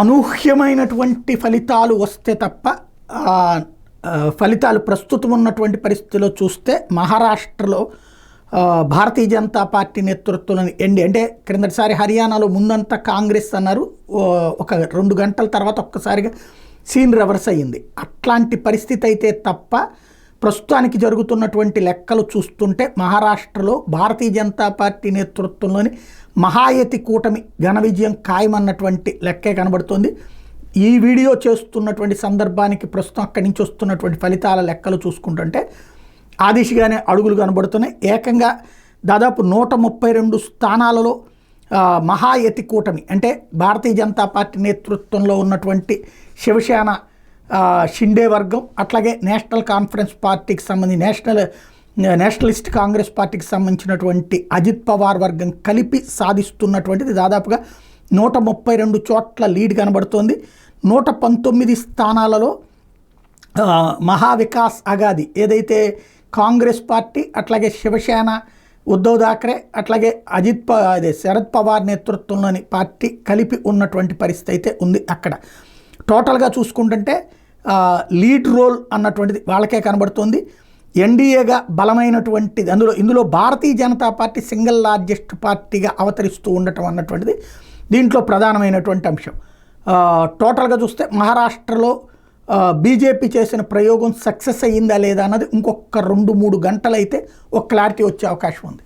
అనూహ్యమైనటువంటి ఫలితాలు వస్తే తప్ప ఫలితాలు ప్రస్తుతం ఉన్నటువంటి పరిస్థితిలో చూస్తే మహారాష్ట్రలో భారతీయ జనతా పార్టీ నేతృత్వంలోని అంటే క్రిందటిసారి హర్యానాలో ముందంతా కాంగ్రెస్ అన్నారు, ఒక 2 గంటల తర్వాత ఒక్కసారిగా సీన్ రివర్స్ అయ్యింది. అట్లాంటి పరిస్థితి అయితే తప్ప ప్రస్తుతానికి జరుగుతున్నటువంటి లెక్కలు చూస్తుంటే మహారాష్ట్రలో భారతీయ జనతా పార్టీ నేతృత్వంలోని మహాయతి కూటమి ఘన విజయం ఖాయమన్నటువంటి లెక్కే కనబడుతుంది. ఈ వీడియో చేస్తున్నటువంటి సందర్భానికి ప్రస్తుతం అక్కడి నుంచి వస్తున్నటువంటి ఫలితాల లెక్కలు చూసుకుంటుంటే ఆ దిశగానే అడుగులు కనబడుతున్నాయి. ఏకంగా దాదాపు 132 స్థానాలలో మహాయతి కూటమి అంటే భారతీయ జనతా పార్టీ నేతృత్వంలో ఉన్నటువంటి శివసేన షిండే వర్గం, అట్లాగే నేషనల్ కాన్ఫరెన్స్ పార్టీకి సంబంధించి నేషనలిస్ట్ కాంగ్రెస్ పార్టీకి సంబంధించినటువంటి అజిత్ పవార్ వర్గం కలిపి సాధిస్తున్నటువంటిది దాదాపుగా 132 చోట్ల లీడ్ కనబడుతోంది. 119 స్థానాలలో మహావికాస్ అగాది ఏదైతే కాంగ్రెస్ పార్టీ, అట్లాగే శివసేన ఉద్ధవ్ థాక్రే, అట్లాగే శరద్ పవార్ నేతృత్వంలోని పార్టీ కలిపి ఉన్నటువంటి పరిస్థితి అయితే ఉంది. అక్కడ టోటల్గా చూసుకుంటుంటే లీడ్ రోల్ అన్నటువంటిది వాళ్ళకే కనబడుతుంది. ఎన్డీఏగా బలమైనటువంటిది ఇందులో Bharatiya Janata party single largest పార్టీగా అవతరిస్తూ ఉండటం అన్నటువంటిది దీంట్లో ప్రధానమైనటువంటి అంశం. టోటల్గా చూస్తే మహారాష్ట్రలో బీజేపీ చేసిన ప్రయోగం సక్సెస్ అయ్యిందా లేదా అన్నది ఇంకొక 2-3 గంటలైతే ఒక క్లారిటీ వచ్చే అవకాశం ఉంది.